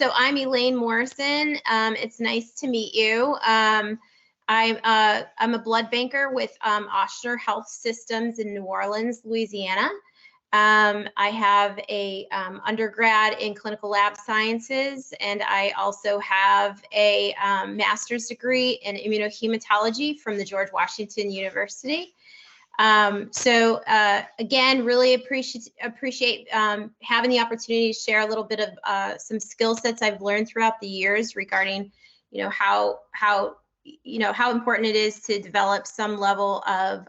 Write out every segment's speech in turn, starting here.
So I'm Elaine Morrison. It's nice to meet you. I'm a blood banker with Ochsner Health Systems in New Orleans, Louisiana. I have a undergrad in clinical lab sciences, and I also have a master's degree in immunohematology from the George Washington University. Again, really appreciate having the opportunity to share a little bit of some skill sets I've learned throughout the years regarding, how important it is to develop some level of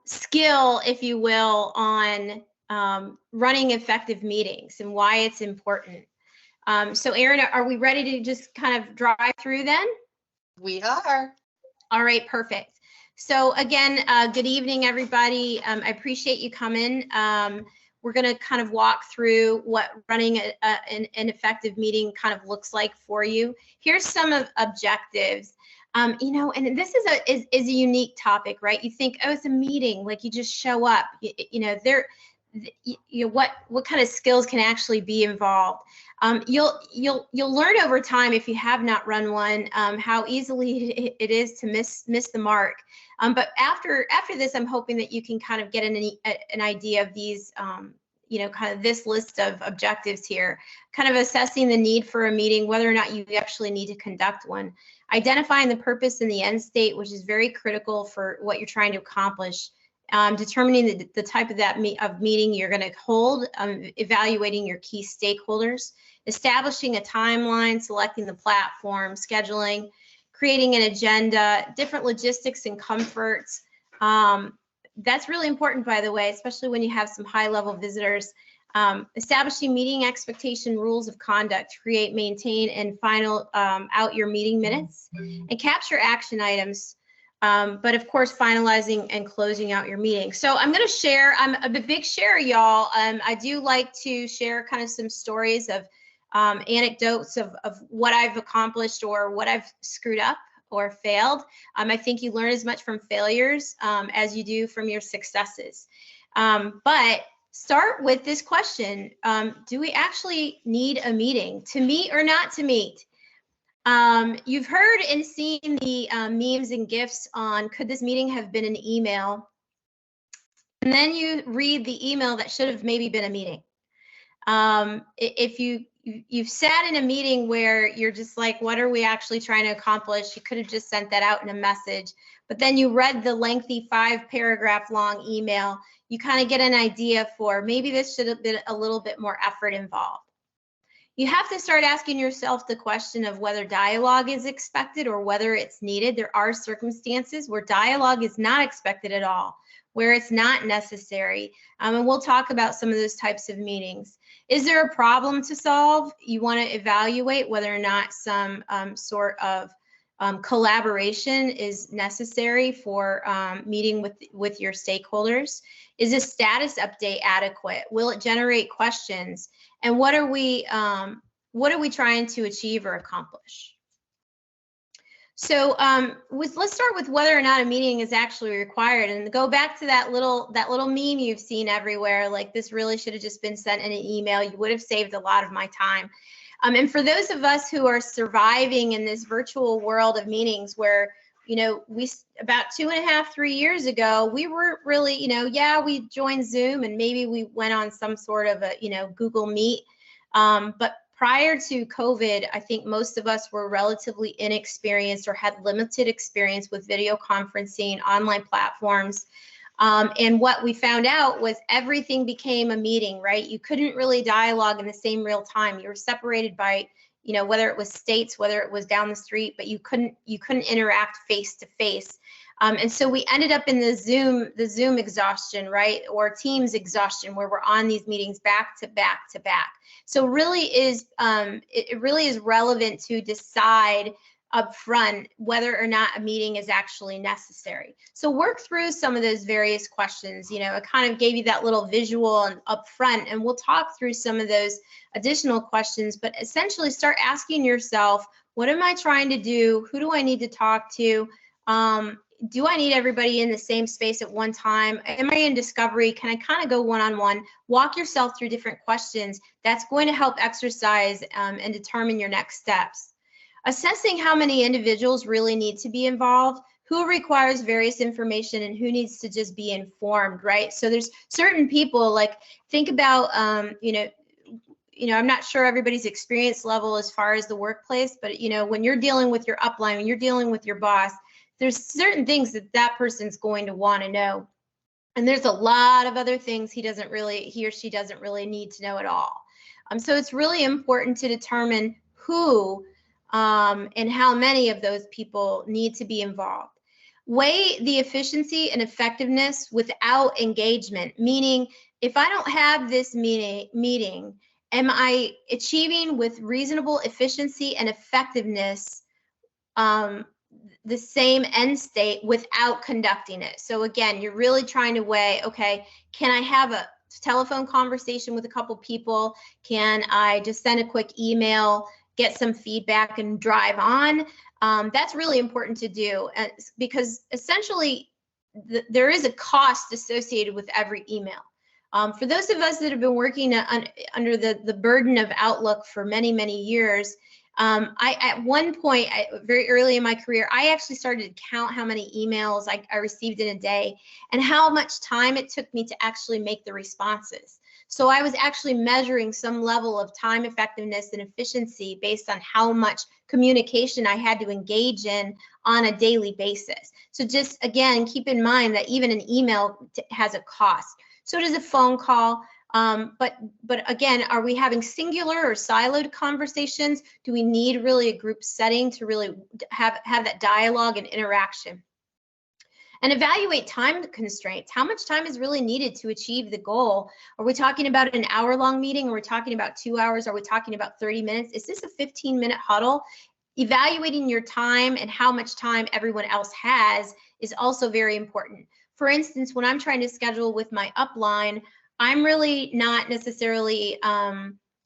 skill, if you will, on running effective meetings and why it's important. So Erin, are we ready to just kind of drive through then? We are. All right, perfect. So again, good evening, everybody. I appreciate you coming. We're going to kind of walk through what running an effective meeting kind of looks like for you. Here's some of objectives. And this is a unique topic, right? You think, oh, it's a meeting, like you just show up. What kind of skills can actually be involved? You'll learn over time, if you have not run one, how easily it is to miss the mark. But after this, I'm hoping that you can kind of get an idea of these, kind of this list of objectives here, kind of assessing the need for a meeting, whether or not you actually need to conduct one, identifying the purpose and the end state, which is very critical for what you're trying to accomplish. Determining the type of meeting you're going to hold, evaluating your key stakeholders, establishing a timeline, selecting the platform, scheduling, creating an agenda, different logistics and comforts. That's really important, by the way, especially when you have some high-level visitors. Establishing meeting expectation rules of conduct, create, maintain, and final out your meeting minutes, and capture action items. But of course, finalizing and closing out your meeting. So I'm going to share, I'm a big sharer, y'all. I do like to share kind of some stories of anecdotes of what I've accomplished or what I've screwed up or failed. I think you learn as much from failures as you do from your successes. But start with this question. Do we actually need a meeting to meet or not to meet? You've heard and seen the memes and GIFs on, could this meeting have been an email? And then you read the email that should have maybe been a meeting. If you've sat in a meeting where you're just like, what are we actually trying to accomplish? You could have just sent that out in a message, but then you read the lengthy 5-paragraph long email. You kind of get an idea for maybe this should have been a little bit more effort involved. You have to start asking yourself the question of whether dialogue is expected or whether it's needed. There are circumstances where dialogue is not expected at all, where it's not necessary. And we'll talk about some of those types of meetings. Is there a problem to solve? You want to evaluate whether or not some sort of collaboration is necessary for meeting with your stakeholders. Is a status update adequate? Will it generate questions? And what are we trying to achieve or accomplish? So let's start with whether or not a meeting is actually required, and go back to that little meme you've seen everywhere. Like, this really should have just been sent in an email. You would have saved a lot of my time. And for those of us who are surviving in this virtual world of meetings, where we about 2.5–3 years ago, we were really, yeah, we joined Zoom and maybe we went on some sort of a, Google Meet. But prior to COVID, I think most of us were relatively inexperienced or had limited experience with video conferencing, online platforms. And what we found out was everything became a meeting, right? You couldn't really dialogue in the same real time. You were separated by, whether it was states, whether it was down the street, but you couldn't interact face to face. And so we ended up in the Zoom exhaustion, right? Or Teams exhaustion, where we're on these meetings back to back to back. So it really is relevant to decide up front whether or not a meeting is actually necessary. So work through some of those various questions. I kind of gave you that little visual and up front, and we'll talk through some of those additional questions, but essentially start asking yourself, what am I trying to do? Who do I need to talk to? do I need everybody in the same space at one time? Am I in discovery? Can I kind of go one-on-one? Walk yourself through different questions. That's going to help exercise and determine your next steps. Assessing how many individuals really need to be involved, who requires various information, and who needs to just be informed, right? So there's certain people, like think about, I'm not sure everybody's experience level as far as the workplace, but when you're dealing with your upline, when you're dealing with your boss, there's certain things that person's going to want to know. And there's a lot of other things he or she doesn't really need to know at all. So it's really important to determine who and how many of those people need to be involved. Weigh the efficiency and effectiveness without engagement, meaning if I don't have this meeting, am I achieving with reasonable efficiency and effectiveness the same end state without conducting it? So again, you're really trying to weigh, okay, can I have a telephone conversation with a couple people? Can I just send a quick email, get some feedback, and drive on? That's really important to do because essentially there is a cost associated with every email. For those of us that have been working under the burden of Outlook for many, many years, at one point, very early in my career, I actually started to count how many emails I received in a day and how much time it took me to actually make the responses. So I was actually measuring some level of time effectiveness and efficiency based on how much communication I had to engage in on a daily basis. So just, again, keep in mind that even an email has a cost. So does a phone call. But again, are we having singular or siloed conversations? Do we need really a group setting to really have that dialogue and interaction? And evaluate time constraints. How much time is really needed to achieve the goal? Are we talking about an hour-long meeting? Are we talking about 2 hours? Are we talking about 30 minutes? Is this a 15-minute huddle? Evaluating your time and how much time everyone else has is also very important. For instance, when I'm trying to schedule with my upline, I'm really not necessarily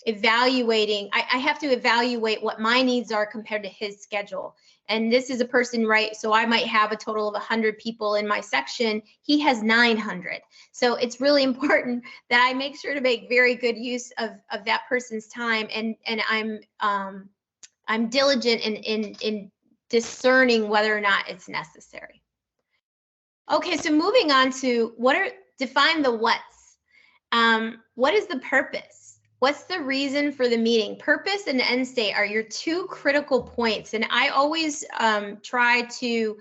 evaluating. I have to evaluate what my needs are compared to his schedule. And this is a person, right? So I might have a total of 100 people in my section. He has 900. So it's really important that I make sure to make very good use of that person's time. And I'm diligent in discerning whether or not it's necessary. Okay, so moving on to define the what's. What is the purpose? What's the reason for the meeting? Purpose and end state are your two critical points. And I always try to,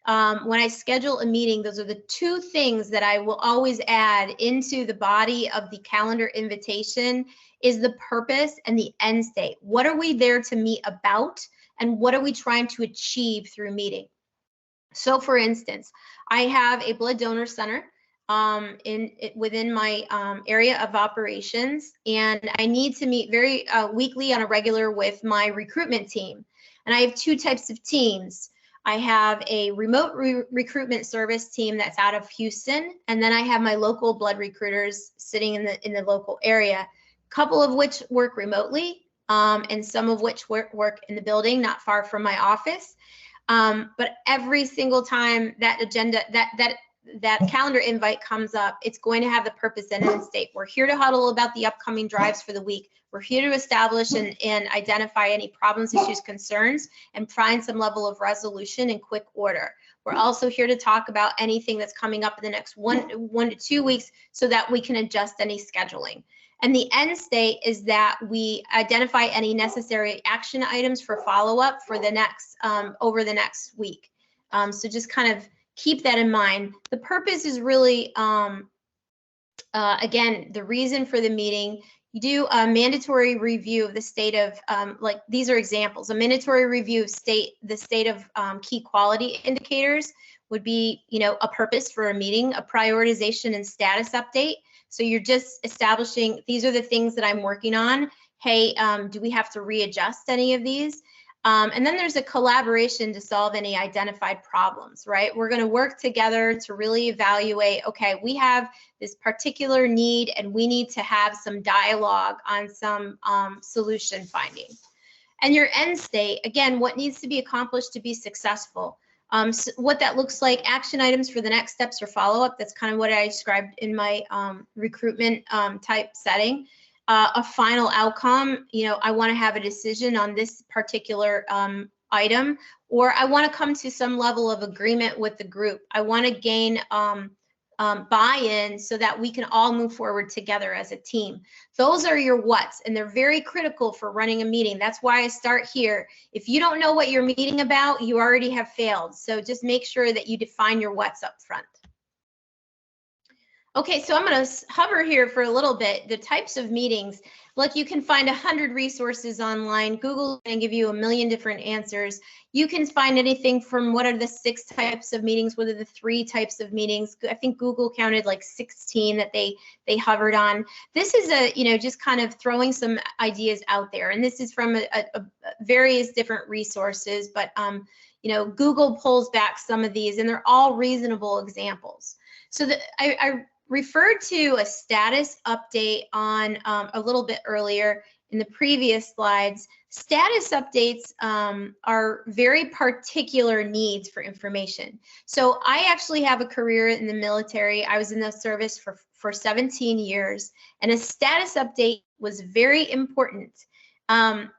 when I schedule a meeting, those are the two things that I will always add into the body of the calendar invitation is the purpose and the end state. What are we there to meet about? And what are we trying to achieve through meeting? So for instance, I have a blood donor center within my area of operations, and I need to meet very weekly on a regular with my recruitment team. And I have two types of teams. I have a remote recruitment service team that's out of Houston, and then I have my local blood recruiters sitting in the local area, a couple of which work remotely, and some of which work in the building not far from my office. But every single time that agenda, that calendar invite comes up, it's going to have the purpose and end state. We're here to huddle about the upcoming drives for the week. We're here to establish and identify any problems, issues, concerns, and find some level of resolution in quick order. We're also here to talk about anything that's coming up in the next one to 2 weeks so that we can adjust any scheduling. And the end state is that we identify any necessary action items for follow-up for the next, over the next week. So just kind of keep that in mind. The purpose is really, again, the reason for the meeting. You do a mandatory review of the state of, like these are examples, a mandatory review of the state of key quality indicators would be, a purpose for a meeting, a prioritization and status update. So you're just establishing, these are the things that I'm working on. Hey, do we have to readjust any of these? And then there's a collaboration to solve any identified problems, right? We're going to work together to really evaluate, okay, we have this particular need and we need to have some dialogue on some solution finding. And your end state, again, what needs to be accomplished to be successful? So what that looks like, action items for the next steps or follow-up. That's kind of what I described in my recruitment type setting. A final outcome, I want to have a decision on this particular item, or I want to come to some level of agreement with the group. I want to gain buy-in so that we can all move forward together as a team. Those are your whats, and they're very critical for running a meeting. That's why I start here. If you don't know what you're meeting about, you already have failed. So just make sure that you define your whats up front. Okay, so I'm going to hover here for a little bit. The types of meetings. Look, you can find 100 resources online. Google is going to give you a million different answers. You can find anything from what are the 6 types of meetings, what are the 3 types of meetings. I think Google counted like 16 that they hovered on. This is just kind of throwing some ideas out there, and this is from various different resources, but Google pulls back some of these, and they're all reasonable examples. So I referred to a status update on a little bit earlier in the previous slides. Status updates are very particular needs for information. So I actually have a career in the military. I was in the service for 17 years, and a status update was very important.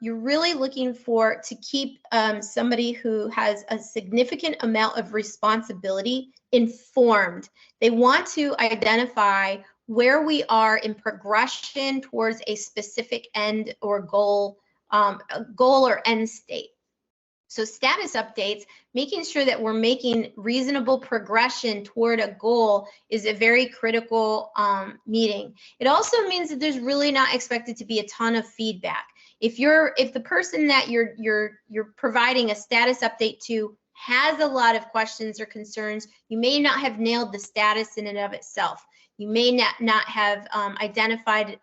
You're really looking to keep somebody who has a significant amount of responsibility informed. They want to identify where we are in progression towards a specific end or goal or end state. So status updates, making sure that we're making reasonable progression toward a goal, is a very critical meeting. It also means that there's really not expected to be a ton of feedback. If the person that you're providing a status update to has a lot of questions or concerns, you may not have nailed the status in and of itself. You may not have identified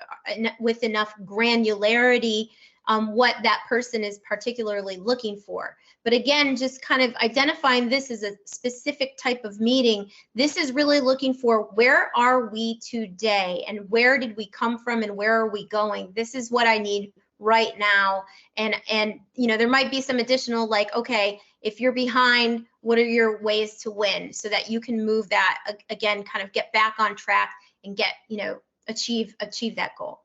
with enough granularity what that person is particularly looking for. But again, just kind of identifying this as a specific type of meeting, this is really looking for where are we today and where did we come from and where are we going? This is what I need right now. And there might be some additional, like, okay, if you're behind, what are your ways to win, so that you can move that again, kind of get back on track and get, achieve that goal.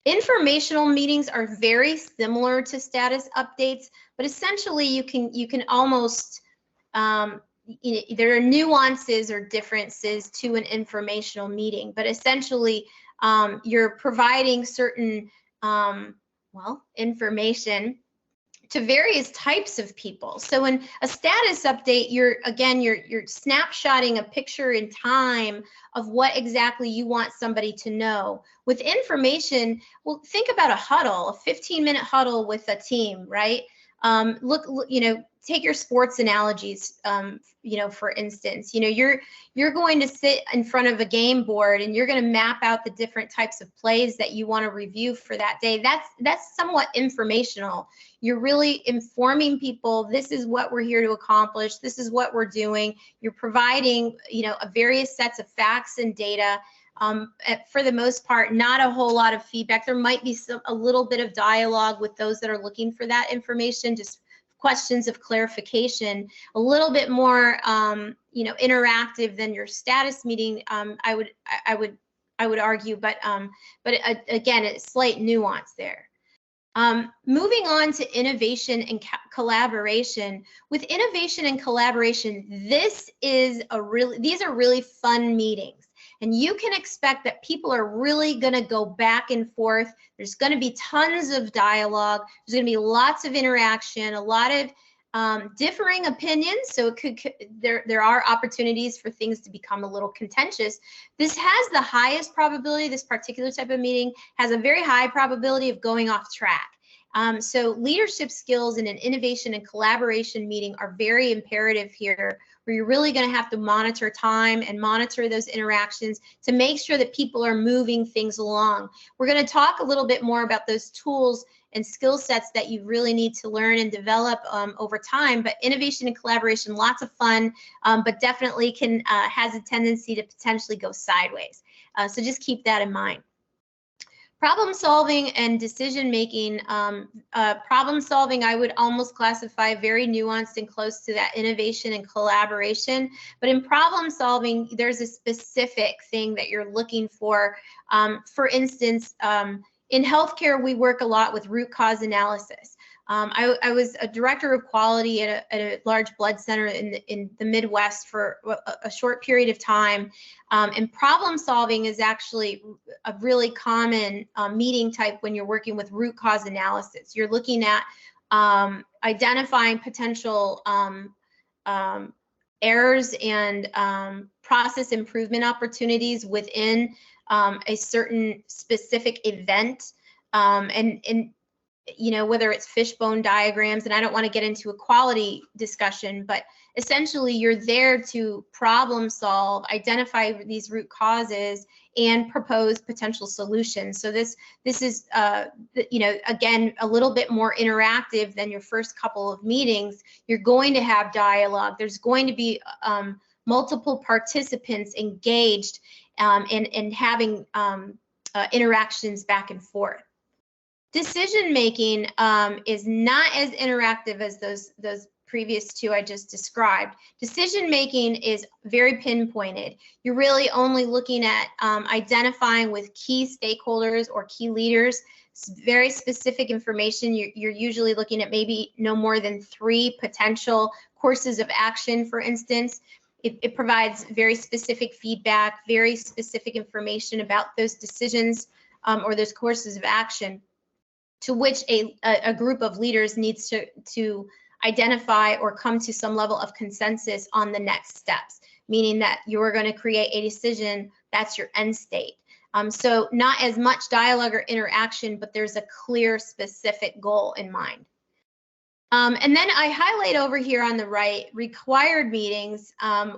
Informational meetings are very similar to status updates, but essentially you can almost there are nuances or differences to an informational meeting, but essentially you're providing certain information to various types of people. So in a status update, you're snapshotting a picture in time of what exactly you want somebody to know. With information, well, think about a huddle, a 15-minute huddle with a team, right? Take your sports analogies, for instance, you're going to sit in front of a game board and you're going to map out the different types of plays that you want to review for that day. That's somewhat informational. You're really informing people, this is what we're here to accomplish, this is what we're doing. You're providing, various sets of facts and data. For the most part, not a whole lot of feedback. There might be a little bit of dialogue with those that are looking for that information, just questions of clarification, a little bit more, interactive than your status meeting. I would argue, but again, it's slight nuance there. Moving on to innovation and collaboration. With innovation and collaboration, these are really fun meetings. And you can expect that people are really going to go back and forth. There's going to be tons of dialogue. There's going to be lots of interaction, a lot of differing opinions. So there are opportunities for things to become a little contentious. This has the highest probability, this particular type of meeting has a very high probability of going off track. So leadership skills in an innovation and collaboration meeting are very imperative here, where you're really going to have to monitor time and monitor those interactions to make sure that people are moving things along. We're going to talk a little bit more about those tools and skill sets that you really need to learn and develop over time. But innovation and collaboration, lots of fun, but definitely has a tendency to potentially go sideways. So just keep that in mind. Problem solving and decision making. Problem solving, I would almost classify very nuanced and close to that innovation and collaboration. But in problem solving, there's a specific thing that you're looking for. For instance, in healthcare, we work a lot with root cause analysis. I was a director of quality at a large blood center in the Midwest for a short period of time. And problem solving is actually a really common meeting type when you're working with root cause analysis. You're looking at identifying potential errors and process improvement opportunities within a certain specific event. And you know, whether it's fishbone diagrams, and I don't want to get into a quality discussion, but essentially you're there to problem solve, identify these root causes, and propose potential solutions. So this is, you know, again, a little bit more interactive than your first couple of meetings. You're going to have dialogue. There's going to be multiple participants engaged and having interactions back and forth. Decision making is not as interactive as those previous two I just described. Decision making is very pinpointed. You're really only looking at identifying with key stakeholders or key leaders very specific information. You're usually looking at maybe no more than 3 potential courses of action, for instance. It provides very specific feedback, very specific information about those decisions or those courses of action, to which a group of leaders needs to identify or come to some level of consensus on the next steps, meaning that you're going to create a decision that's your end state. So not as much dialogue or interaction, but there's a clear specific goal in mind. And then I highlight over here on the right, required meetings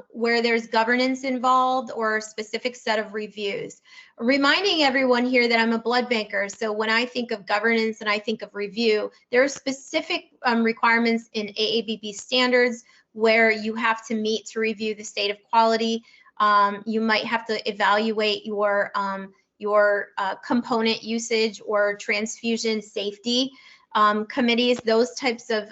where there's governance involved or a specific set of reviews. Reminding everyone here that I'm a blood banker, so when I think of governance and I think of review, there are specific requirements in AABB standards where you have to meet to review the state of quality. You might have to evaluate your component usage or transfusion safety. Committees, those types of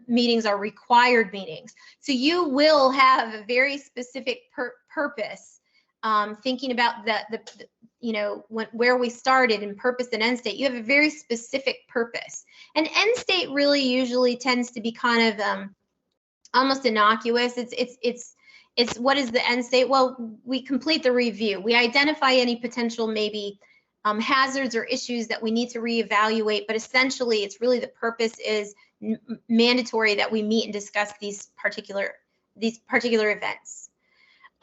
meetings are required meetings. So you will have a very specific purpose, thinking about the you know, where we started in purpose and end state. You have a very specific purpose, and end state really usually tends to be kind of almost innocuous. It's what is the end state? Well, we complete the review. We identify any potential maybe hazards or issues that we need to reevaluate, but essentially it's really the purpose is mandatory that we meet and discuss these particular events.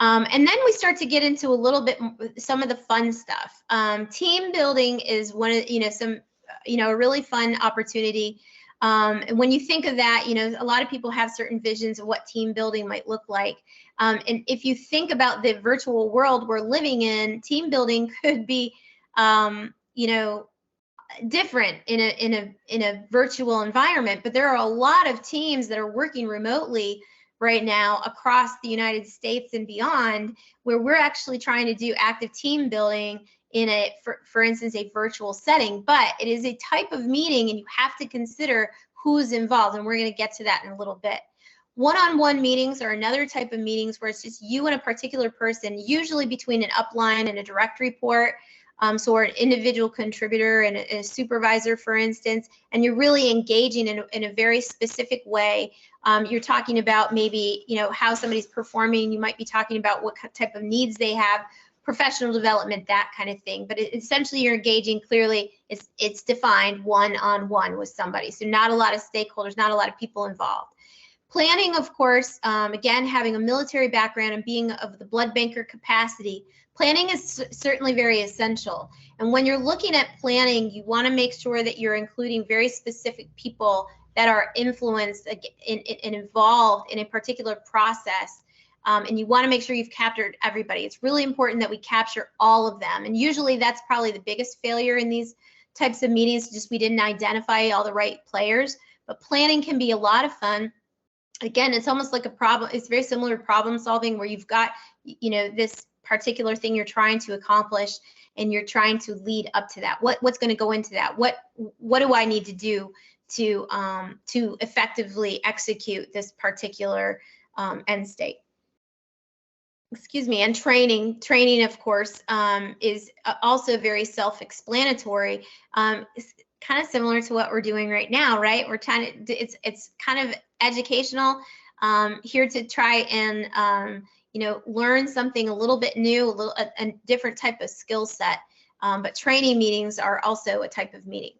And then we start to get into a little bit some of the fun stuff. Team building is one of, a really fun opportunity. And when you think of that, a lot of people have certain visions of what team building might look like. And if you think about the virtual world we're living in, team building could be different in a virtual environment, but there are a lot of teams that are working remotely right now across the United States and beyond, where we're actually trying to do active team building in for instance, a virtual setting. But it is a type of meeting and you have to consider who's involved, and we're going to get to that in a little bit. One-on-one meetings are another type of meetings where it's just you and a particular person, usually between an upline and a direct report. So we're an individual contributor and a supervisor, for instance, and you're really engaging in a very specific way. You're talking about maybe, how somebody's performing. You might be talking about what type of needs they have, professional development, that kind of thing. But essentially you're engaging clearly, it's defined one-on-one with somebody. So not a lot of stakeholders, not a lot of people involved. Planning, of course, again, having a military background and being of the blood banker capacity, planning is certainly very essential. And when you're looking at planning, you want to make sure that you're including very specific people that are influenced and involved in a particular process. And you want to make sure you've captured everybody. It's really important that we capture all of them. And usually that's probably the biggest failure in these types of meetings, just we didn't identify all the right players. But planning can be a lot of fun. Again, it's almost like a problem. It's very similar to problem solving, where you've got, this particular thing you're trying to accomplish, and you're trying to lead up to that. What's going to go into that? What do I need to do to effectively execute this particular end state? Excuse me. And training, of course, is also very self-explanatory. It's kind of similar to what we're doing right now, right? We're trying to, it's kind of educational, here to try and learn something a little bit new, a different type of skill set. But training meetings are also a type of meeting.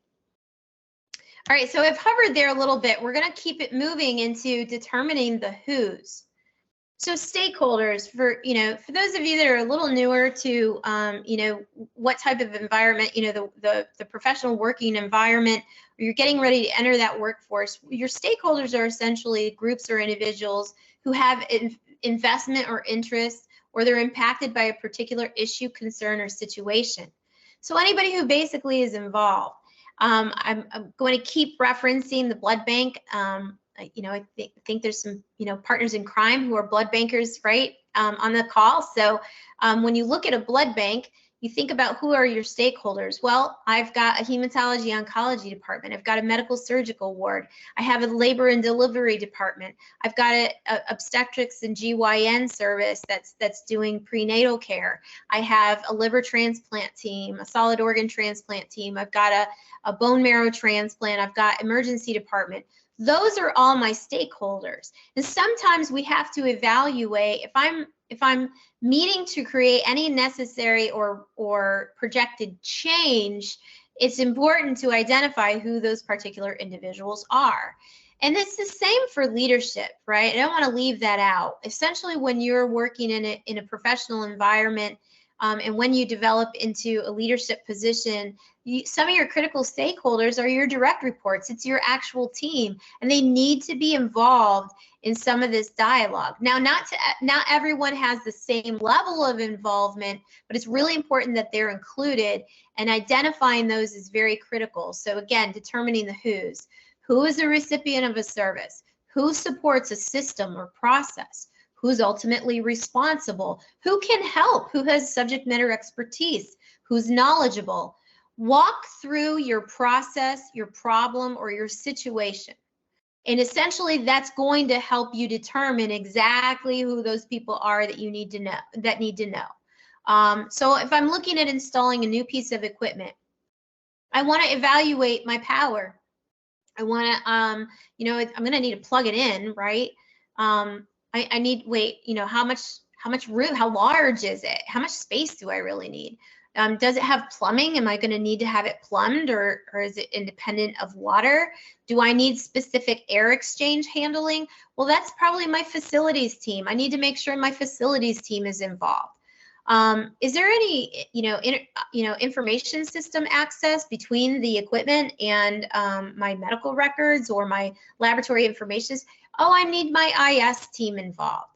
All right, so I've hovered there a little bit. We're going to keep it moving into determining the who's. So stakeholders, for those of you that are a little newer to what type of environment, the professional working environment, or you're getting ready to enter that workforce, your stakeholders are essentially groups or individuals who have investment or interest, or they're impacted by a particular issue, concern, or situation. So anybody who basically is involved. I'm going to keep referencing the blood bank. I think there's some, partners in crime who are blood bankers, right, on the call. So when you look at a blood bank, you think about who are your stakeholders. Well, I've got a hematology oncology department. I've got a medical surgical ward. I have a labor and delivery department. I've got a obstetrics and GYN service that's doing prenatal care. I have a liver transplant team, a solid organ transplant team. I've got a bone marrow transplant. I've got emergency department. Those are all my stakeholders. And sometimes we have to evaluate if I'm meeting to create any necessary or projected change, it's important to identify who those particular individuals are. And it's the same for leadership, right? I don't want to leave that out. Essentially, when you're working in a professional environment, and when you develop into a leadership position, some of your critical stakeholders are your direct reports. It's your actual team, and they need to be involved in some of this dialogue. Now, not everyone has the same level of involvement, but it's really important that they're included, and identifying those is very critical. So again, determining the who's. Who is a recipient of a service? Who supports a system or process? Who's ultimately responsible? Who can help? Who has subject matter expertise? Who's knowledgeable? Walk through your process, your problem, or your situation. And essentially, that's going to help you determine exactly who those people are that you need to know. So if I'm looking at installing a new piece of equipment, I want to evaluate my power. I want to, I'm going to need to plug it in, right? I need, how much room, how large is it? How much space do I really need? Does it have plumbing? Am I going to need to have it plumbed, or is it independent of water? Do I need specific air exchange handling? Well, that's probably my facilities team. I need to make sure my facilities team is involved. Is there any, information system access between the equipment and my medical records or my laboratory information? Oh, I need my IS team involved.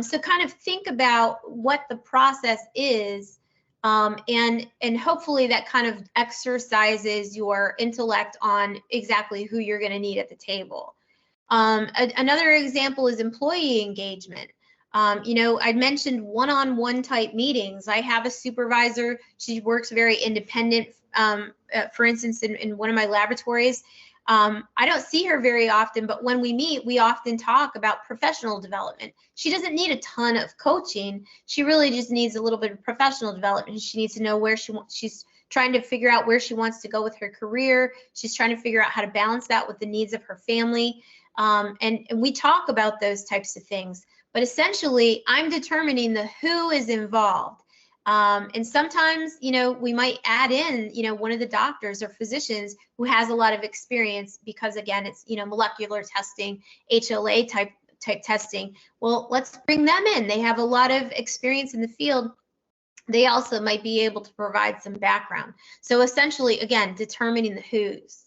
So kind of think about what the process is, and hopefully that kind of exercises your intellect on exactly who you're going to need at the table. Another example is employee engagement. I mentioned one-on-one type meetings. I have a supervisor. She works very independent. For instance, in one of my laboratories, I don't see her very often, but when we meet, we often talk about professional development. She doesn't need a ton of coaching. She really just needs a little bit of professional development. She needs to know where she's trying to figure out where she wants to go with her career. She's trying to figure out how to balance that with the needs of her family. And we talk about those types of things. But essentially, I'm determining the who is involved. And sometimes, we might add in, one of the doctors or physicians who has a lot of experience because, again, it's, molecular testing, HLA type testing. Well, let's bring them in. They have a lot of experience in the field. They also might be able to provide some background. So essentially, again, determining the who's.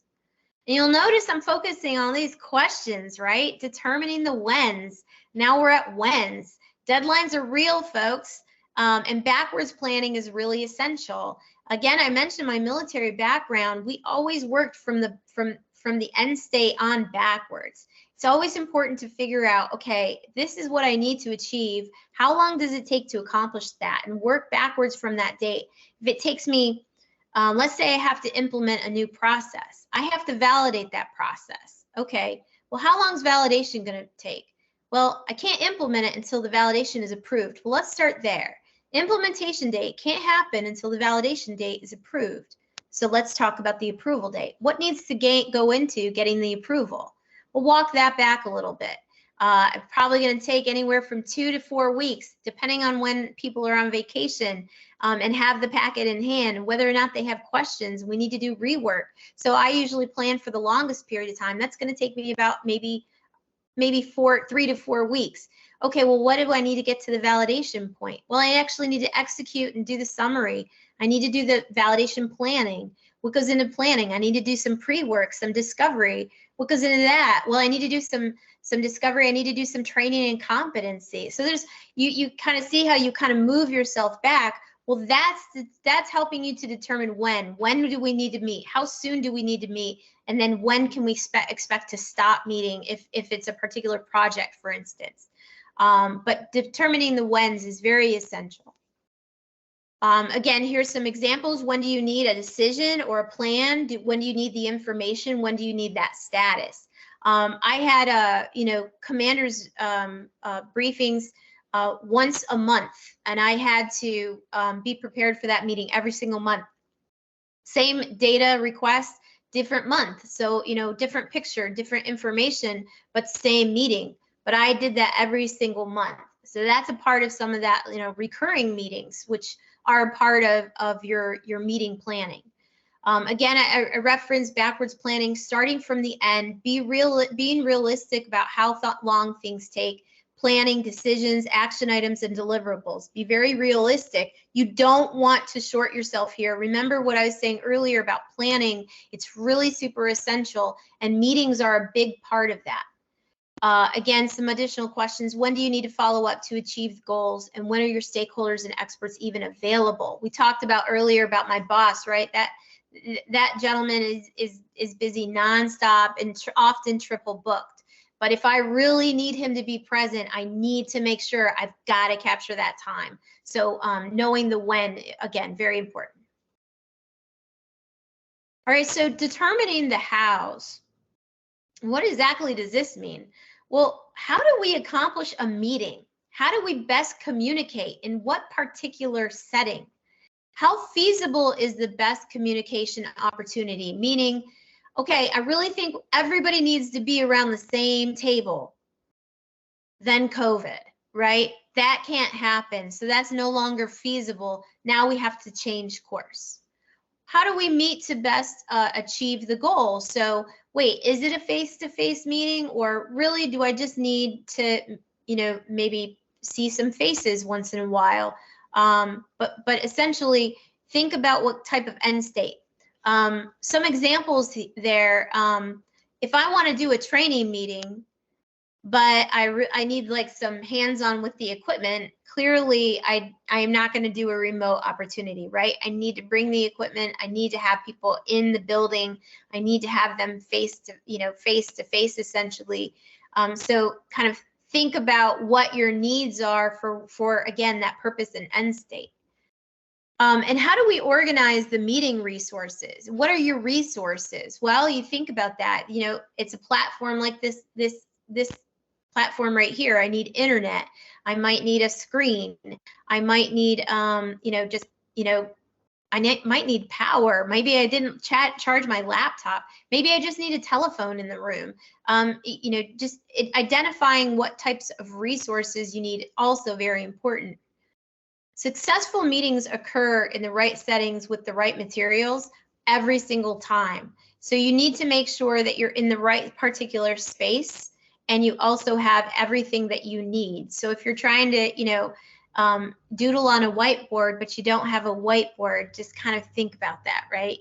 And you'll notice I'm focusing on these questions, right? Determining the whens. Now we're at whens. Deadlines are real, folks. And backwards planning is really essential. Again, I mentioned my military background. We always worked from the end state on backwards. It's always important to figure out, okay, this is what I need to achieve. How long does it take to accomplish that? And work backwards from that date. If it takes me, let's say I have to implement a new process, I have to validate that process. Okay, well, how long is validation going to take? Well, I can't implement it until the validation is approved. Well, let's start there. Implementation date can't happen until the validation date is approved. So let's talk about the approval date. What needs to go into getting the approval? We'll walk that back a little bit. It's probably going to take anywhere from 2 to 4 weeks, depending on when people are on vacation and have the packet in hand, and whether or not they have questions. We need to do rework. So I usually plan for the longest period of time. That's going to take me about maybe 3 to 4 weeks. Okay, well, what do I need to get to the validation point? Well, I actually need to execute and do the summary. I need to do the validation planning. What goes into planning? I need to do some pre-work, some discovery. What goes into that? Well, I need to do some discovery. I need to do some training and competency. So there's you kind of see how you kind of move yourself back. Well, that's helping you to determine when do we need to meet? How soon do we need to meet? And then when can we expect to stop meeting if it's a particular project, for instance. But determining the whens is very essential. Again, here's some examples. When do you need a decision or a plan? When do you need the information? When do you need that status? I had commanders briefings once a month, and I had to be prepared for that meeting every single month. Same data request, different month. So, different picture, different information, but same meeting. But I did that every single month. So that's a part of some of that, recurring meetings, which are a part of your meeting planning. Again, I reference backwards planning, starting from the end, being realistic about how long things take, planning, decisions, action items, and deliverables. Be very realistic. You don't want to short yourself here. Remember what I was saying earlier about planning. It's really super essential, and meetings are a big part of that. Again, some additional questions. When do you need to follow up to achieve goals? And when are your stakeholders and experts even available? We talked about earlier about my boss, right? That gentleman is busy nonstop and often triple booked. But if I really need him to be present, I need to make sure I've got to capture that time. So knowing the when, again, very important. All right, so determining the hows. What exactly does this mean? Well, how do we accomplish a meeting? How do we best communicate? In what particular setting? How feasible is the best communication opportunity? Meaning, okay, I really think everybody needs to be around the same table. Then COVID, right? That can't happen. So that's no longer feasible. Now we have to change course. How do we meet to best achieve the goal? So wait, is it a face-to-face meeting, or really do I just need to, maybe see some faces once in a while? But essentially think about what type of end state. Some examples there, if I want to do a training meeting, but I need like some hands-on with the equipment, clearly I am not going to do a remote opportunity, right? I need to bring the equipment. I need to have people in the building. I need to have them face to face essentially. So kind of think about what your needs are for again, that purpose and end state. And how do we organize the meeting resources? What are your resources? Well, you think about that. It's a platform like this platform right here. I need internet. I might need a screen. I might need, I might need power. Maybe I didn't charge my laptop. Maybe I just need a telephone in the room. Identifying what types of resources you need, also very important. Successful meetings occur in the right settings with the right materials every single time. So you need to make sure that you're in the right particular space, and you also have everything that you need. So if you're trying to, doodle on a whiteboard, but you don't have a whiteboard, just kind of think about that, right?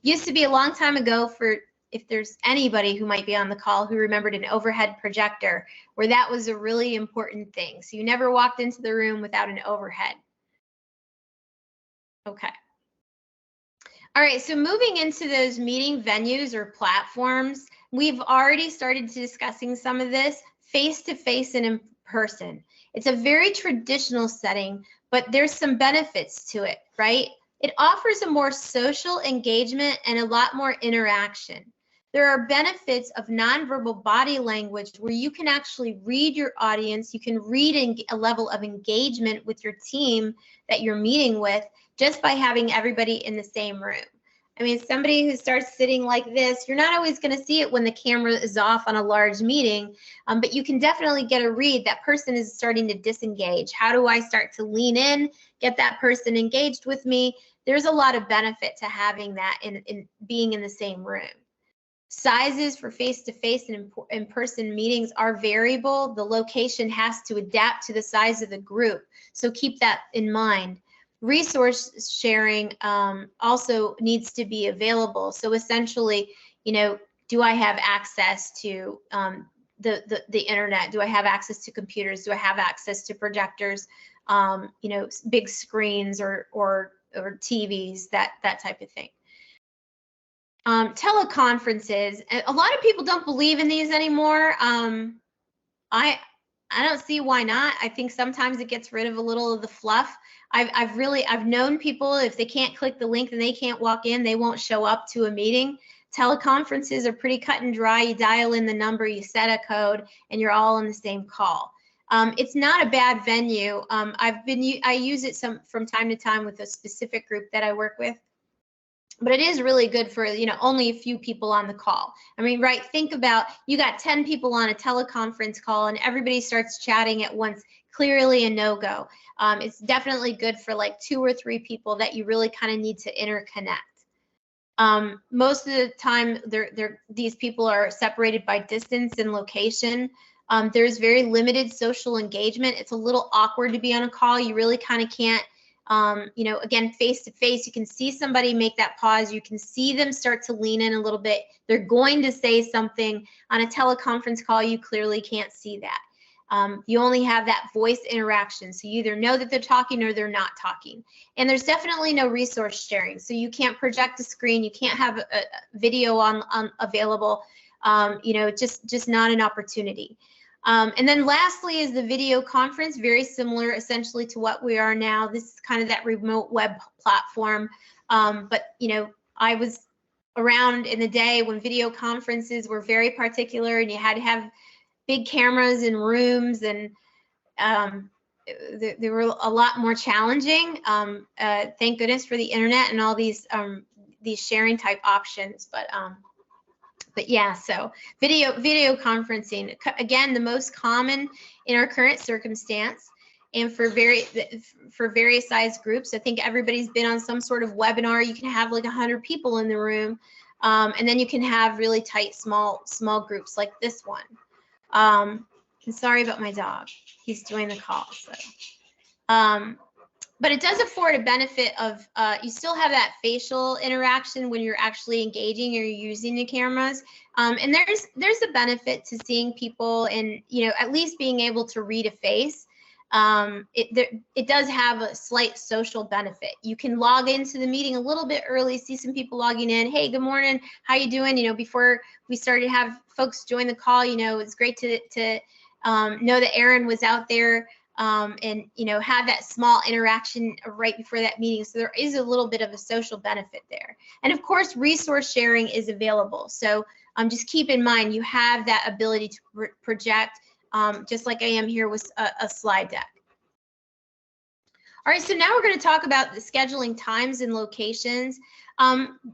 Used to be a long time ago, for if there's anybody who might be on the call who remembered an overhead projector, where that was a really important thing. So you never walked into the room without an overhead. Okay. All right, so moving into those meeting venues or platforms, we've already started discussing some of this face-to-face and in person. It's a very traditional setting, but there's some benefits to it, right? It offers a more social engagement and a lot more interaction. There are benefits of nonverbal body language where you can actually read your audience. You can read a level of engagement with your team that you're meeting with just by having everybody in the same room. I mean, somebody who starts sitting like this, you're not always going to see it when the camera is off on a large meeting, but you can definitely get a read. That person is starting to disengage. How do I start to lean in, get that person engaged with me? There's a lot of benefit to having that in being in the same room. Sizes for face-to-face and in-person meetings are variable. The location has to adapt to the size of the group, so keep that in mind. Resource sharing also needs to be available. So essentially, you know, do I have access to the internet? Do I have access to computers? Do I have access to projectors? You know, big screens or TVs, that type of thing. Teleconferences. A lot of people don't believe in these anymore. I don't see why not. I think sometimes it gets rid of a little of the fluff. I've known people, if they can't click the link and they can't walk in, they won't show up to a meeting. Teleconferences are pretty cut and dry. You dial in the number, you set a code, and you're all on the same call. It's not a bad venue. I use it from time to time with a specific group that I work with. But it is really good for, you know, only a few people on the call. I mean, right, think about, you got 10 people on a teleconference call and everybody starts chatting at once, clearly a no-go. It's definitely good for like 2 or 3 people that you really kind of need to interconnect. Most of the time, these people are separated by distance and location. There's very limited social engagement. It's a little awkward to be on a call. You really kind of can't, you know, again, face to face, you can see somebody make that pause. You can see them start to lean in a little bit. They're going to say something. On a teleconference call, you clearly can't see that. You only have that voice interaction. So you either know that they're talking or they're not talking. And there's definitely no resource sharing. So you can't project a screen. You can't have a video on available. You know, just not an opportunity. And then lastly is the video conference, very similar essentially to what we are now. This is kind of that remote web platform. But, you know, I was around in the day when video conferences were very particular and you had to have big cameras in rooms, and they were a lot more challenging. Thank goodness for the internet and all these sharing type options. But yeah, so video conferencing, again, the most common in our current circumstance, and for various size groups. I think everybody's been on some sort of webinar. You can have like 100 people in the room, and then you can have really tight, small groups like this one. I'm sorry about my dog. He's doing the call. So, but it does afford a benefit of you still have that facial interaction when you're actually engaging or using the cameras. And there's a benefit to seeing people and, you know, at least being able to read a face. It does have a slight social benefit. You can log into the meeting a little bit early, see some people logging in. Hey, good morning. How you doing? You know, before we started to have folks join the call, you know, it's great to know that Aaron was out there. And, you know, have that small interaction right before that meeting. So there is a little bit of a social benefit there. And of course, resource sharing is available. So just keep in mind, you have that ability to project, just like I am here with a slide deck. All right, so now we're going to talk about the scheduling times and locations.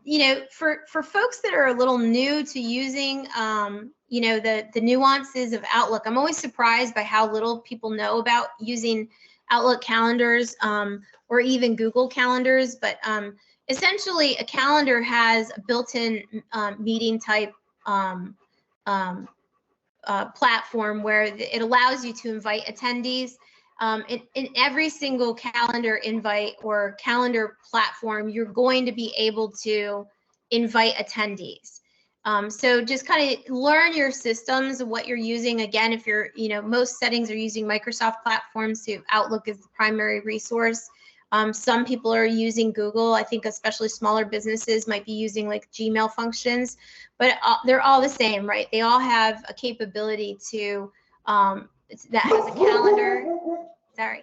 You know, for folks that are a little new to using, you know, the nuances of Outlook, I'm always surprised by how little people know about using Outlook calendars or even Google calendars. But essentially, a calendar has a built-in meeting type platform where it allows you to invite attendees. In every single calendar invite or calendar platform, you're going to be able to invite attendees. So just kind of learn your systems of what you're using. Again, if you're, you know, most settings are using Microsoft platforms, so Outlook is the primary resource. Some people are using Google. I think especially smaller businesses might be using like Gmail functions, but they're all the same, right? They all have a capability to that has a calendar. Sorry.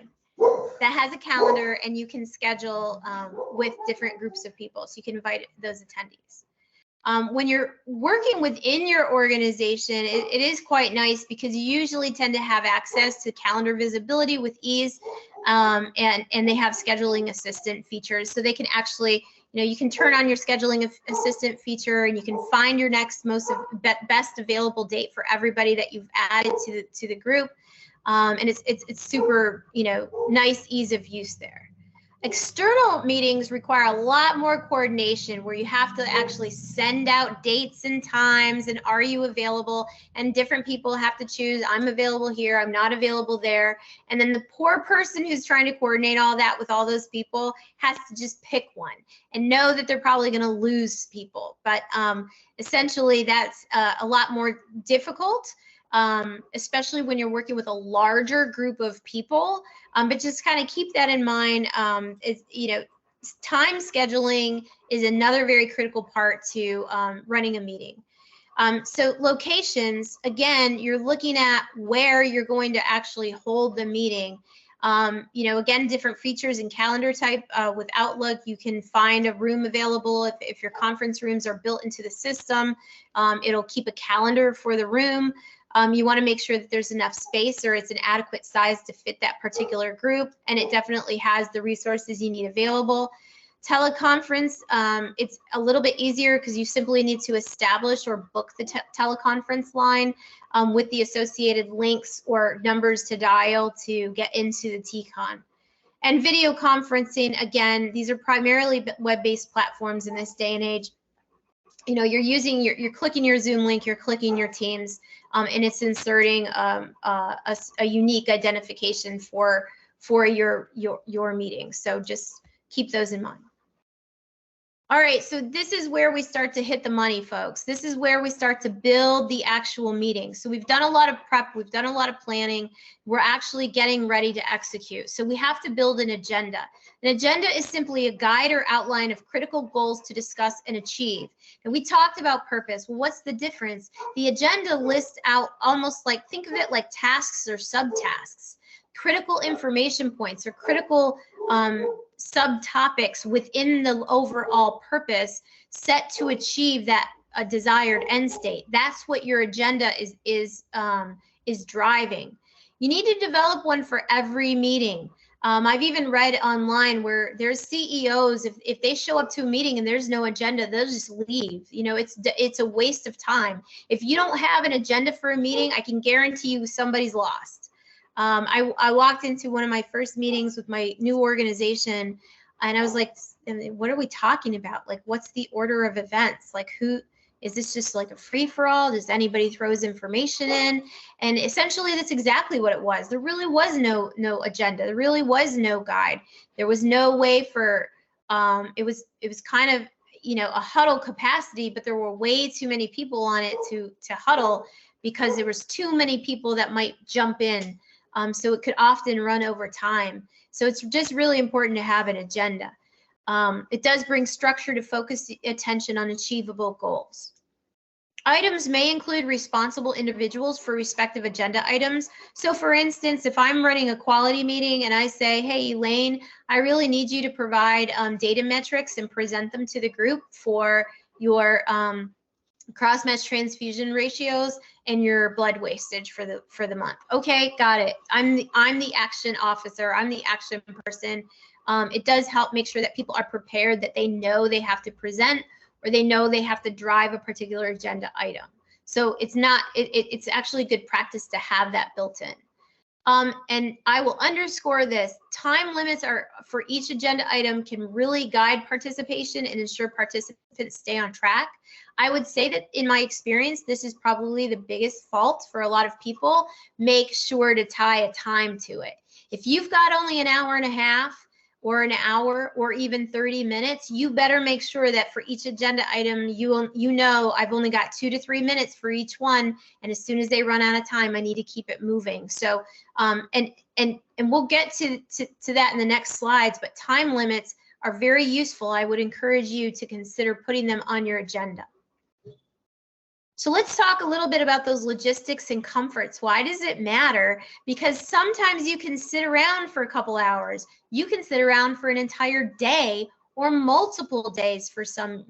That has a calendar, and you can schedule with different groups of people, so you can invite those attendees. When you're working within your organization, it is quite nice because you usually tend to have access to calendar visibility with ease, and they have scheduling assistant features, so they can actually, you can turn on your scheduling assistant feature, and you can find your next best available date for everybody that you've added to the group. And it's super, nice ease of use there. External meetings require a lot more coordination, where you have to actually send out dates and times and are you available, and different people have to choose, I'm available here, I'm not available there. And then the poor person who's trying to coordinate all that with all those people has to just pick one and know that they're probably going to lose people. But essentially that's a lot more difficult. Especially when you're working with a larger group of people, but just kind of keep that in mind. Time scheduling is another very critical part to running a meeting. So locations, again, you're looking at where you're going to actually hold the meeting. Again, different features and calendar type. With Outlook, you can find a room available. If your conference rooms are built into the system, it'll keep a calendar for the room. You want to make sure that there's enough space, or it's an adequate size to fit that particular group, and it definitely has the resources you need available. Teleconference, it's a little bit easier because you simply need to establish or book the teleconference line with the associated links or numbers to dial to get into the TCon. And video conferencing, again, these are primarily web-based platforms in this day and age. You're clicking your Zoom link, you're clicking your Teams, and it's inserting a unique identification for your meeting. So just keep those in mind. All right, so this is where we start to hit the money, folks. This is where we start to build the actual meeting. So we've done a lot of prep, we've done a lot of planning, we're actually getting ready to execute. So we have to build an agenda. An agenda is simply a guide or outline of critical goals to discuss and achieve. And we talked about purpose. Well, what's the difference? The agenda lists out almost like, think of it like tasks or subtasks, critical information points or critical subtopics within the overall purpose set to achieve that desired end state. That's what your agenda is driving. You need to develop one for every meeting. I've even read online where there's CEOs, if they show up to a meeting and there's no agenda, they'll just leave. It's a waste of time. If you don't have an agenda for a meeting, I can guarantee you somebody's lost. I walked into one of my first meetings with my new organization, and I was like, what are we talking about? Like, what's the order of events? Like, is this just like a free-for-all? Does anybody throws information in? And essentially, that's exactly what it was. There really was no agenda. There really was no guide. There was no way for, it was kind of, a huddle capacity, but there were way too many people on it to huddle, because there was too many people that might jump in. So it could often run over time. So it's just really important to have an agenda. It does bring structure to focus attention on achievable goals. Items may include responsible individuals for respective agenda items. So for instance, if I'm running a quality meeting and I say, hey, Elaine, I really need you to provide data metrics and present them to the group for your cross-match transfusion ratios and your blood wastage for the month. Okay, got it. I'm the action officer. I'm the action person. It does help make sure that people are prepared, that they know they have to present, or they know they have to drive a particular agenda item. So it's actually good practice to have that built in. And I will underscore this, time limits are for each agenda item can really guide participation and ensure participants stay on track. I would say that in my experience, this is probably the biggest fault for a lot of people. Make sure to tie a time to it. If you've got only an hour and a half, or an hour or even 30 minutes, you better make sure that for each agenda item, you know I've only got 2 to 3 minutes for each one, and as soon as they run out of time, I need to keep it moving. So and we'll get to that in the next slides, but time limits are very useful. I would encourage you to consider putting them on your agenda. So let's talk a little bit about those logistics and comforts. Why does it matter? Because sometimes you can sit around for a couple hours. You can sit around for an entire day or multiple days for some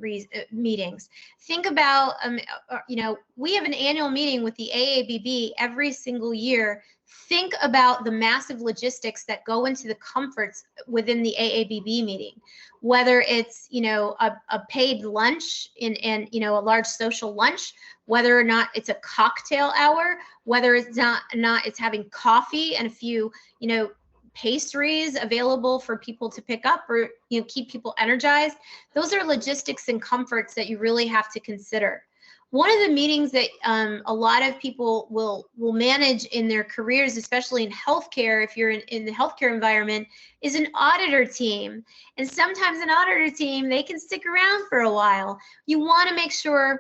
meetings. Think about, you know, we have an annual meeting with the AABB every single year. Think about the massive logistics that go into the comforts within the AABB meeting, whether it's, you know, a paid lunch and you know, a large social lunch, whether or not it's a cocktail hour, whether it's not it's having coffee and a few, you know, pastries available for people to pick up or, you know, keep people energized. Those are logistics and comforts that you really have to consider. One of the meetings that a lot of people will manage in their careers, especially in healthcare, if you're in the healthcare environment, is an auditor team. And sometimes an auditor team, they can stick around for a while. You want to make sure,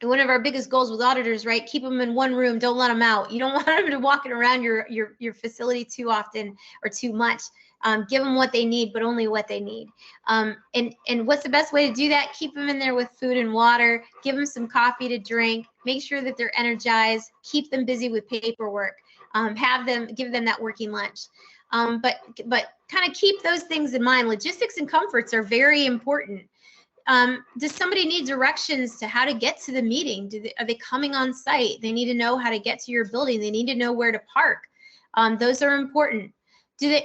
one of our biggest goals with auditors, right? Keep them in one room, don't let them out. You don't want them to walking around your facility too often or too much. Give them what they need, but only what they need. And what's the best way to do that? Keep them in there with food and water, give them some coffee to drink, make sure that they're energized, keep them busy with paperwork, give them that working lunch. But kind of keep those things in mind. Logistics and comforts are very important. Does somebody need directions to how to get to the meeting? Are they coming on site? They need to know how to get to your building. They need to know where to park. Those are important.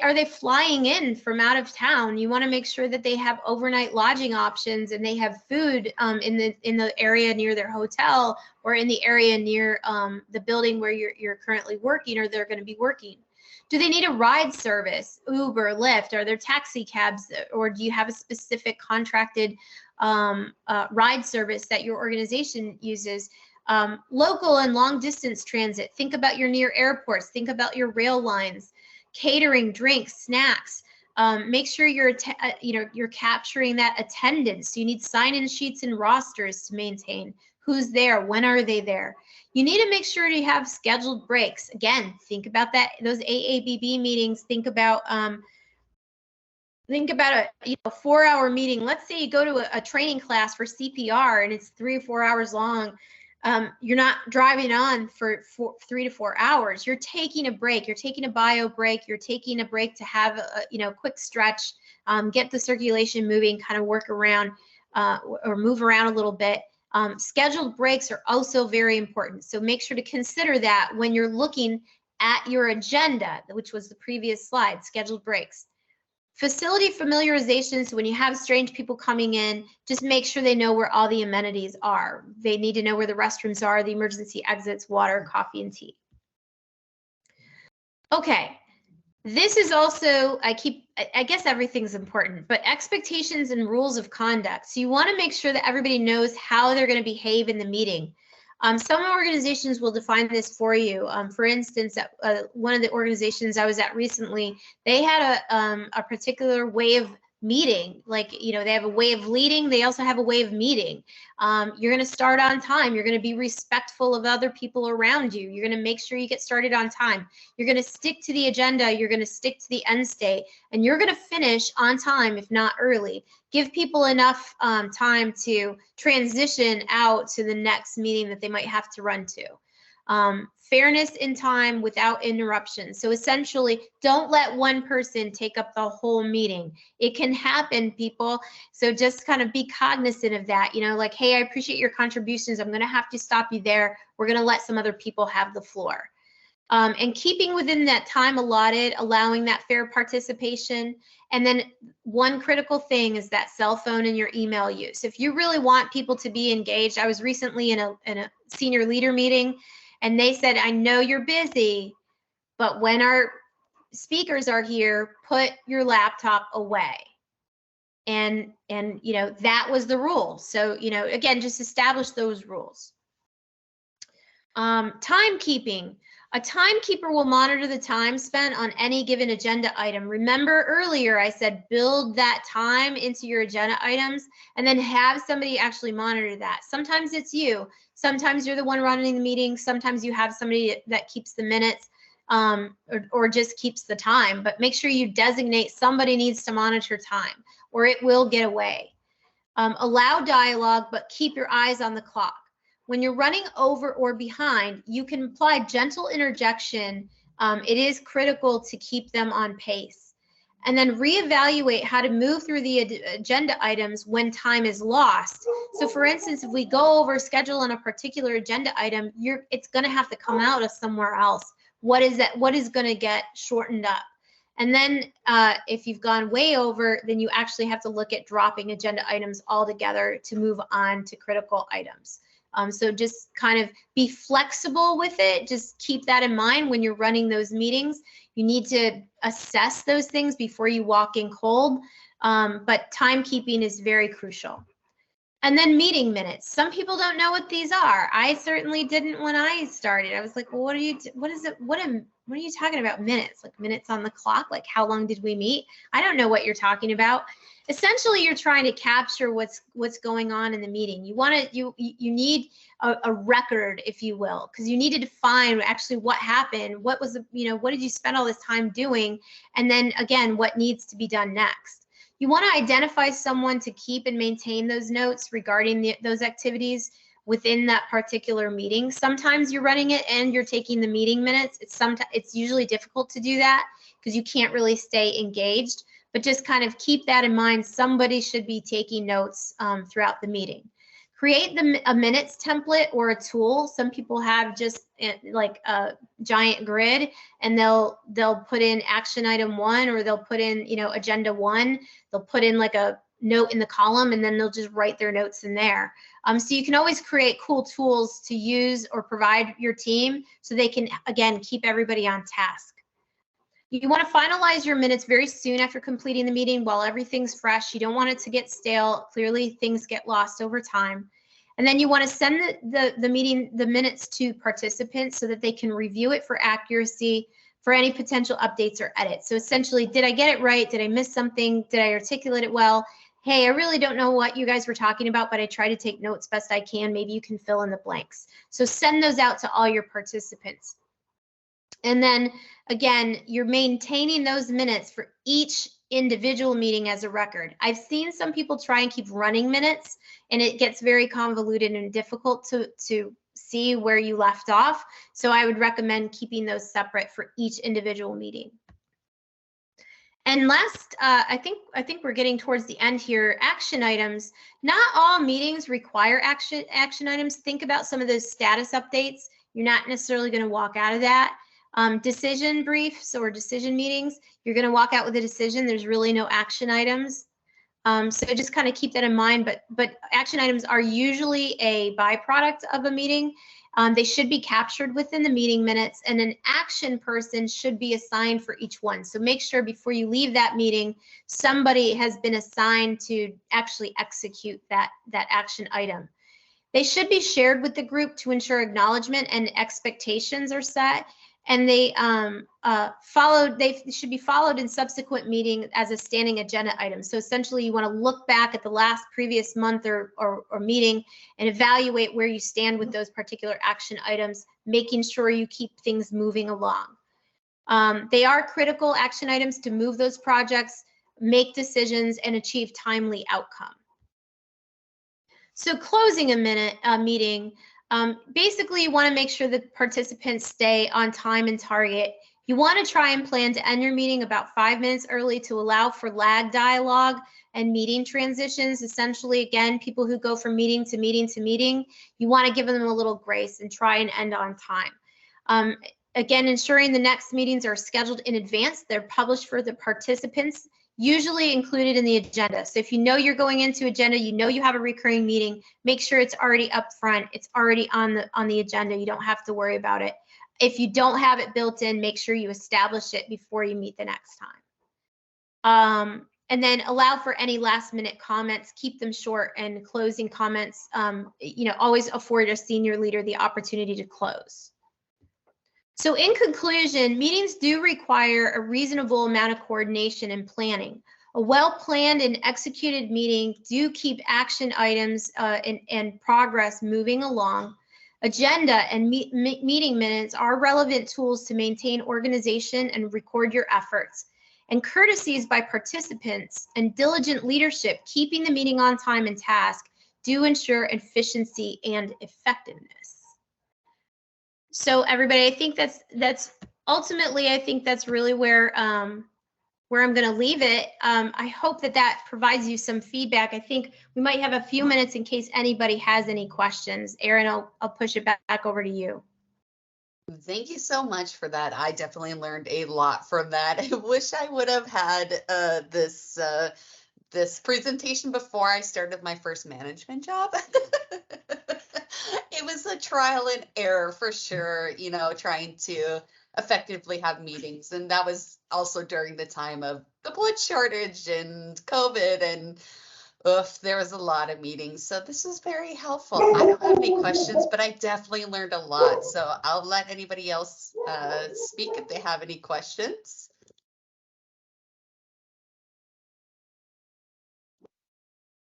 Are they flying in from out of town? You want to make sure that they have overnight lodging options and they have food in the area near their hotel or in the area near the building where you're currently working or they're going to be working. Do they need a ride service, Uber, Lyft? Are there taxi cabs, or do you have a specific contracted ride service that your organization uses? Local and long distance transit. Think about your near airports. Think about your rail lines. Catering, drinks, snacks. Make sure you're capturing that attendance. You need sign-in sheets and rosters to maintain. Who's there? When are they there? You need to make sure you have scheduled breaks. Again, think about that. Those AABB meetings. Think about a 4-hour meeting. Let's say you go to a training class for CPR and it's 3 or 4 hours long. You're not driving on for 3 to 4 hours. You're taking a break. You're taking a bio break. You're taking a break to have a quick stretch, get the circulation moving, kind of work around or move around a little bit. Scheduled breaks are also very important. So make sure to consider that when you're looking at your agenda, which was the previous slide, scheduled breaks. Facility familiarization, so when you have strange people coming in, just make sure they know where all the amenities are. They need to know where the restrooms are, the emergency exits, water, coffee, and tea. Okay, this is also, I guess everything's important, but expectations and rules of conduct. So you want to make sure that everybody knows how they're going to behave in the meeting. Some organizations will define this for you. For instance, one of the organizations I was at recently, they had a particular way of meeting. Like, they have a way of leading. They also have a way of meeting. You're going to start on time. You're going to be respectful of other people around you. You're going to make sure you get started on time. You're going to stick to the agenda. You're going to stick to the end state, and you're going to finish on time, if not early. Give people enough time to transition out to the next meeting that they might have to run to. Fairness in time without interruption. So essentially, don't let one person take up the whole meeting. It can happen, people. So just kind of be cognizant of that. Like, hey, I appreciate your contributions. I'm going to have to stop you there. We're going to let some other people have the floor. And keeping within that time allotted, allowing that fair participation. And then one critical thing is that cell phone and your email use. If you really want people to be engaged, I was recently in a senior leader meeting, and they said, I know you're busy, but when our speakers are here, put your laptop away. And that was the rule. So, again, just establish those rules. Timekeeping. A timekeeper will monitor the time spent on any given agenda item. Remember earlier I said build that time into your agenda items and then have somebody actually monitor that. Sometimes it's you. Sometimes you're the one running the meeting. Sometimes you have somebody that keeps the minutes or just keeps the time. But make sure you designate somebody needs to monitor time or it will get away. Allow dialogue, but keep your eyes on the clock. When you're running over or behind, you can apply gentle interjection. It is critical to keep them on pace. And then reevaluate how to move through the agenda items when time is lost. So for instance, if we go over schedule on a particular agenda item, it's going to have to come out of somewhere else. What is that? What is going to get shortened up? And then if you've gone way over, then you actually have to look at dropping agenda items altogether to move on to critical items. So just kind of be flexible with it. Just keep that in mind when you're running those meetings. You need to assess those things before you walk in cold, but timekeeping is very crucial. And then meeting minutes. Some people don't know what these are. I certainly didn't when I started. I was like, well, what are you talking about minutes? Like minutes on the clock? Like how long did we meet? I don't know what you're talking about. Essentially, you're trying to capture what's going on in the meeting. You need a record, if you will, because you need to define actually what happened, what was what did you spend all this time doing, and then again, what needs to be done next. You want to identify someone to keep and maintain those notes regarding those activities within that particular meeting. Sometimes you're running it and you're taking the meeting minutes. It's usually difficult to do that because you can't really stay engaged, but just kind of keep that in mind. Somebody should be taking notes throughout the meeting. Create a minutes template or a tool. Some people have just like a giant grid and they'll put in action item 1 or they'll put in, agenda 1. They'll put in like a note in the column and then they'll just write their notes in there. So you can always create cool tools to use or provide your team so they can, again, keep everybody on task. You want to finalize your minutes very soon after completing the meeting while everything's fresh. You don't want it to get stale. Clearly, things get lost over time. And then you want to send the minutes to participants so that they can review it for accuracy, for any potential updates or edits. So essentially, did I get it right? Did I miss something? Did I articulate it well? Hey, I really don't know what you guys were talking about, but I try to take notes best I can. Maybe you can fill in the blanks. So send those out to all your participants. And then again, you're maintaining those minutes for each individual meeting as a record. I've seen some people try and keep running minutes and it gets very convoluted and difficult to see where you left off. So I would recommend keeping those separate for each individual meeting. And last, I think we're getting towards the end here. Action items. Not all meetings require action items. Think about some of those status updates. You're not necessarily going to walk out of that. Decision briefs or decision meetings, you're going to walk out with a decision. There's really no action items. So just kind of keep that in mind. But action items are usually a byproduct of a meeting. They should be captured within the meeting minutes, and an action person should be assigned for each one. So make sure before you leave that meeting, somebody has been assigned to actually execute that action item. They should be shared with the group to ensure acknowledgement and expectations are set. And they should be followed in subsequent meeting as a standing agenda item. So essentially you want to look back at the previous month or meeting and evaluate where you stand with those particular action items, making sure you keep things moving along. They are critical action items to move those projects, make decisions, and achieve timely outcome. So closing a meeting, basically, you want to make sure that participants stay on time and target. You want to try and plan to end your meeting about 5 minutes early to allow for lag dialogue and meeting transitions. Essentially, again, people who go from meeting to meeting to meeting, you want to give them a little grace and try and end on time. Again, ensuring the next meetings are scheduled in advance. They're published for the participants, usually included in the agenda. So if you know you're going into agenda, you know you have a recurring meeting, make sure it's already up front. It's already on the agenda. You don't have to worry about it. If you don't have it built in, make sure you establish it before you meet the next time. And then allow for any last minute comments, keep them short, and closing comments, always afford a senior leader the opportunity to close. So in conclusion, meetings do require a reasonable amount of coordination and planning. A well-planned and executed meeting do keep action items and progress moving along. Agenda and meeting minutes are relevant tools to maintain organization and record your efforts. And courtesies by participants and diligent leadership keeping the meeting on time and task do ensure efficiency and effectiveness. So everybody, I think that's ultimately, I think that's really where I'm going to leave it. I hope that provides you some feedback. I think we might have a few minutes in case anybody has any questions. Erin, I'll push it back over to you. Thank you so much for that. I definitely learned a lot from that. I wish I would have had this presentation before I started my first management job. It was a trial and error for sure, you know, trying to effectively have meetings. And that was also during the time of the blood shortage and COVID, and there was a lot of meetings. So this was very helpful. I don't have any questions, but I definitely learned a lot. So I'll let anybody else speak if they have any questions.